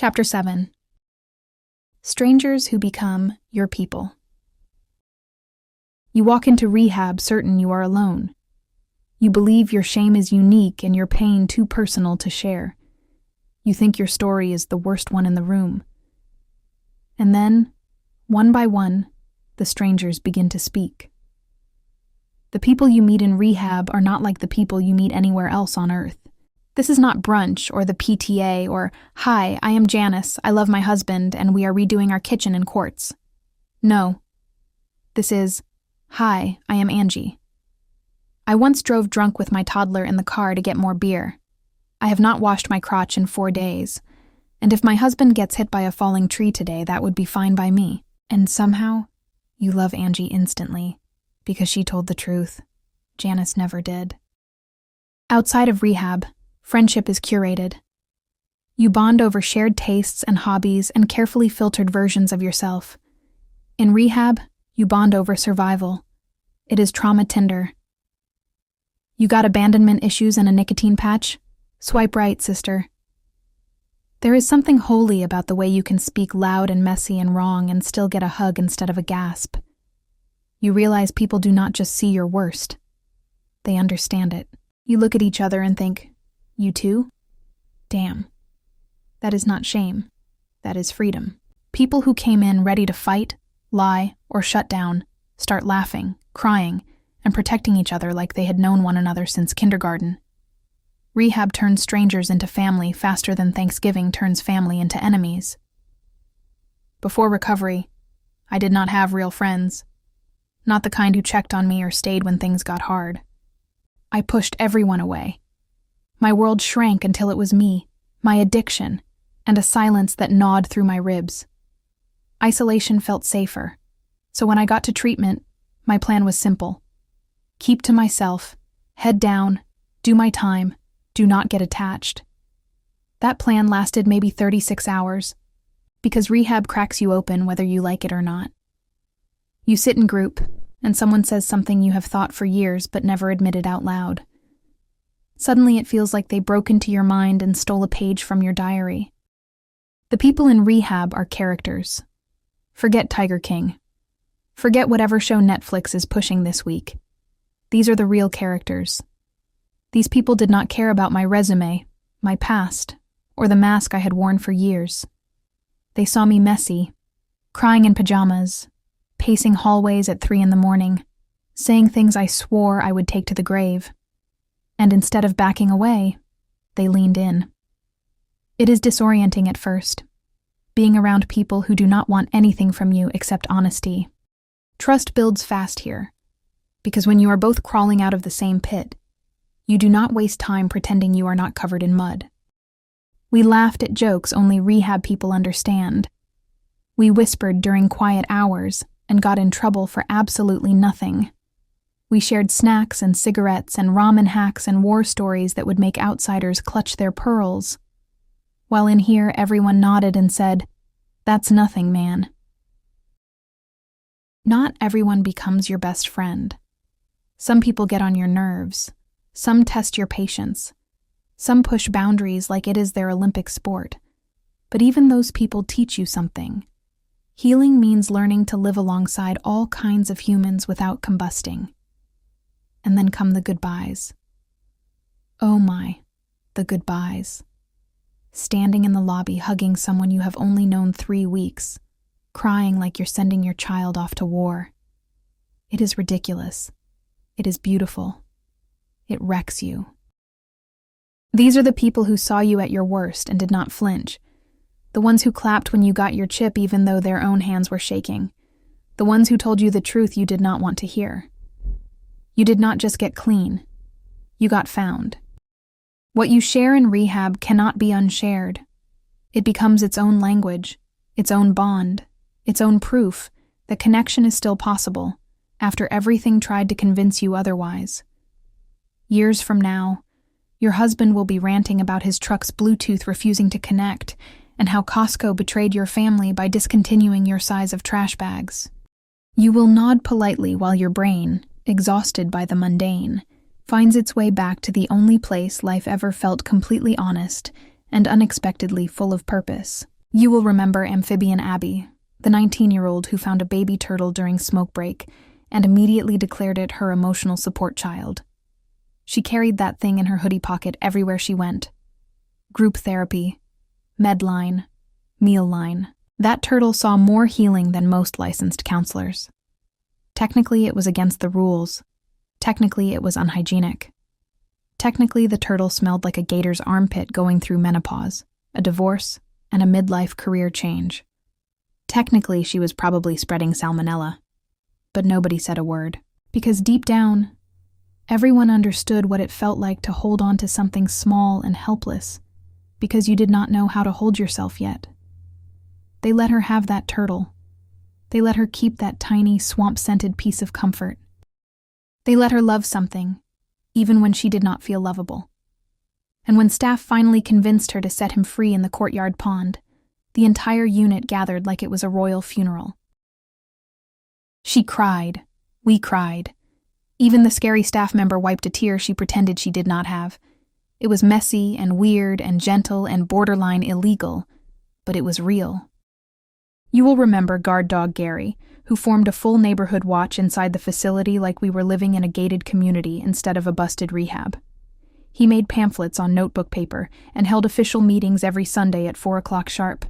Chapter 7. Strangers who become your people. You walk into rehab certain you are alone. You believe your shame is unique and your pain too personal to share. You think your story is the worst one in the room. And then, one by one, the strangers begin to speak. The people you meet in rehab are not like the people you meet anywhere else on earth. This is not brunch or the PTA or, "Hi, I am Janice, I love my husband, and we are redoing our kitchen in quartz." No. This is, "Hi, I am Angie. I once drove drunk with my toddler in the car to get more beer. I have not washed my crotch in 4 days, and if my husband gets hit by a falling tree today, that would be fine by me." And somehow, you love Angie instantly, because she told the truth. Janice never did. Outside of rehab, friendship is curated. You bond over shared tastes and hobbies and carefully filtered versions of yourself. In rehab, you bond over survival. It is trauma Tinder. You got abandonment issues and a nicotine patch? Swipe right, sister. There is something holy about the way you can speak loud and messy and wrong and still get a hug instead of a gasp. You realize people do not just see your worst. They understand it. You look at each other and think, "You too? Damn. That is not shame. That is freedom." People who came in ready to fight, lie, or shut down start laughing, crying, and protecting each other like they had known one another since kindergarten. Rehab turns strangers into family faster than Thanksgiving turns family into enemies. Before recovery, I did not have real friends. Not the kind who checked on me or stayed when things got hard. I pushed everyone away. My world shrank until it was me, my addiction, and a silence that gnawed through my ribs. Isolation felt safer, so when I got to treatment, my plan was simple. Keep to myself, head down, do my time, do not get attached. That plan lasted maybe 36 hours, because rehab cracks you open whether you like it or not. You sit in group, and someone says something you have thought for years but never admitted out loud. Suddenly it feels like they broke into your mind and stole a page from your diary. The people in rehab are characters. Forget Tiger King. Forget whatever show Netflix is pushing this week. These are the real characters. These people did not care about my resume, my past, or the mask I had worn for years. They saw me messy, crying in pajamas, pacing hallways at 3 a.m, saying things I swore I would take to the grave. And instead of backing away, they leaned in. It is disorienting at first, being around people who do not want anything from you except honesty. Trust builds fast here, because when you are both crawling out of the same pit, you do not waste time pretending you are not covered in mud. We laughed at jokes only rehab people understand. We whispered during quiet hours and got in trouble for absolutely nothing. We shared snacks and cigarettes and ramen hacks and war stories that would make outsiders clutch their pearls. While in here, everyone nodded and said, "That's nothing, man." Not everyone becomes your best friend. Some people get on your nerves. Some test your patience. Some push boundaries like it is their Olympic sport. But even those people teach you something. Healing means learning to live alongside all kinds of humans without combusting. And then come the goodbyes. Oh my, the goodbyes. Standing in the lobby hugging someone you have only known 3 weeks, crying like you're sending your child off to war. It is ridiculous. It is beautiful. It wrecks you. These are the people who saw you at your worst and did not flinch. The ones who clapped when you got your chip even though their own hands were shaking. The ones who told you the truth you did not want to hear. You did not just get clean. You got found. What you share in rehab cannot be unshared. It becomes its own language, its own bond, its own proof that connection is still possible after everything tried to convince you otherwise. Years from now, your husband will be ranting about his truck's Bluetooth refusing to connect and how Costco betrayed your family by discontinuing your size of trash bags. You will nod politely while your brain, exhausted by the mundane, finds its way back to the only place life ever felt completely honest and unexpectedly full of purpose. You will remember Amphibian Abby, the 19-year-old who found a baby turtle during smoke break and immediately declared it her emotional support child. She carried that thing in her hoodie pocket everywhere she went. Group therapy, Medline, Meal Line. That turtle saw more healing than most licensed counselors. Technically, it was against the rules. Technically, it was unhygienic. Technically, the turtle smelled like a gator's armpit going through menopause, a divorce, and a midlife career change. Technically, she was probably spreading salmonella. But nobody said a word, because deep down, everyone understood what it felt like to hold on to something small and helpless, because you did not know how to hold yourself yet. They let her have that turtle. They let her keep that tiny, swamp-scented piece of comfort. They let her love something, even when she did not feel lovable. And when staff finally convinced her to set him free in the courtyard pond, the entire unit gathered like it was a royal funeral. She cried. We cried. Even the scary staff member wiped a tear she pretended she did not have. It was messy and weird and gentle and borderline illegal, but it was real. You will remember guard dog Gary, who formed a full neighborhood watch inside the facility like we were living in a gated community instead of a busted rehab. He made pamphlets on notebook paper and held official meetings every Sunday at 4 o'clock sharp.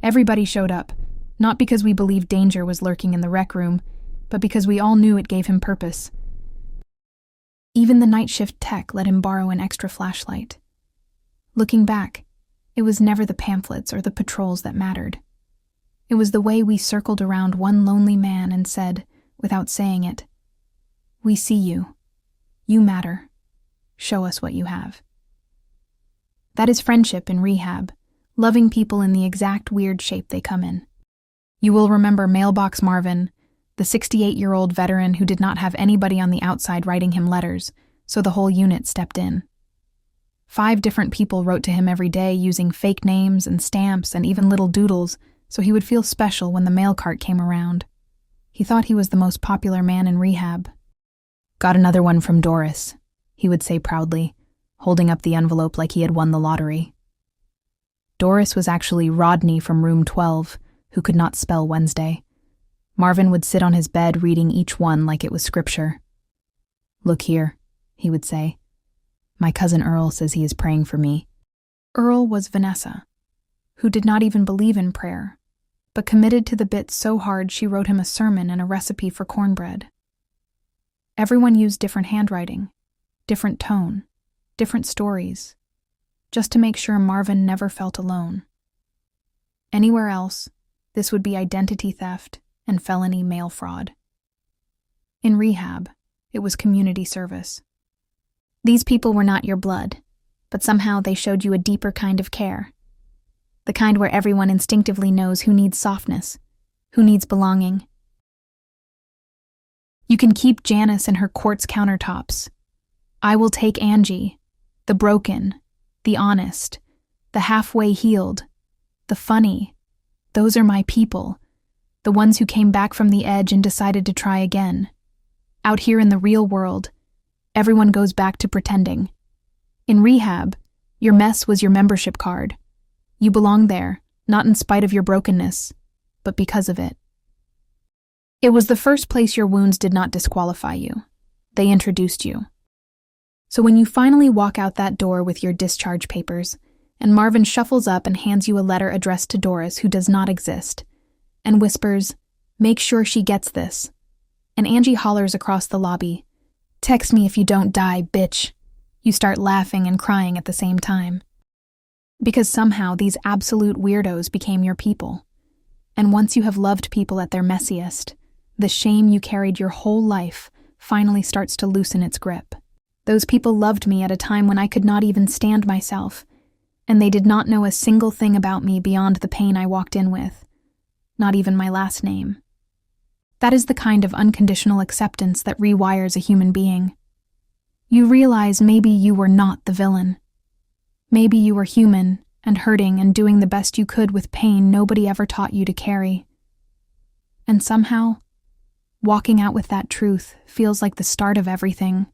Everybody showed up, not because we believed danger was lurking in the rec room, but because we all knew it gave him purpose. Even the night shift tech let him borrow an extra flashlight. Looking back, it was never the pamphlets or the patrols that mattered. It was the way we circled around one lonely man and said, without saying it, "We see you. You matter. Show us what you have." That is friendship in rehab, loving people in the exact weird shape they come in. You will remember Mailbox Marvin, the 68-year-old veteran who did not have anybody on the outside writing him letters, so the whole unit stepped in. 5 different people wrote to him every day using fake names and stamps and even little doodles, so he would feel special when the mail cart came around. He thought he was the most popular man in rehab. "Got another one from Doris," he would say proudly, holding up the envelope like he had won the lottery. Doris was actually Rodney from room 12, who could not spell Wednesday. Marvin would sit on his bed reading each one like it was scripture. "Look here," he would say. "My cousin Earl says he is praying for me." Earl was Vanessa, who did not even believe in prayer, but committed to the bit so hard she wrote him a sermon and a recipe for cornbread. Everyone used different handwriting, different tone, different stories, just to make sure Marvin never felt alone. Anywhere else, this would be identity theft and felony mail fraud. In rehab, it was community service. These people were not your blood, but somehow they showed you a deeper kind of care. The kind where everyone instinctively knows who needs softness, who needs belonging. You can keep Janice and her quartz countertops. I will take Angie, the broken, the honest, the halfway healed, the funny. Those are my people, the ones who came back from the edge and decided to try again. Out here in the real world, everyone goes back to pretending. In rehab, your mess was your membership card. You belonged there, not in spite of your brokenness, but because of it. It was the first place your wounds did not disqualify you. They introduced you. So when you finally walk out that door with your discharge papers, and Marvin shuffles up and hands you a letter addressed to Doris who does not exist, and whispers, "Make sure she gets this," and Angie hollers across the lobby, "Text me if you don't die, bitch," you start laughing and crying at the same time. Because somehow these absolute weirdos became your people. And once you have loved people at their messiest, the shame you carried your whole life finally starts to loosen its grip. Those people loved me at a time when I could not even stand myself, and they did not know a single thing about me beyond the pain I walked in with, not even my last name. That is the kind of unconditional acceptance that rewires a human being. You realize maybe you were not the villain. Maybe you were human and hurting and doing the best you could with pain nobody ever taught you to carry. And somehow, walking out with that truth feels like the start of everything.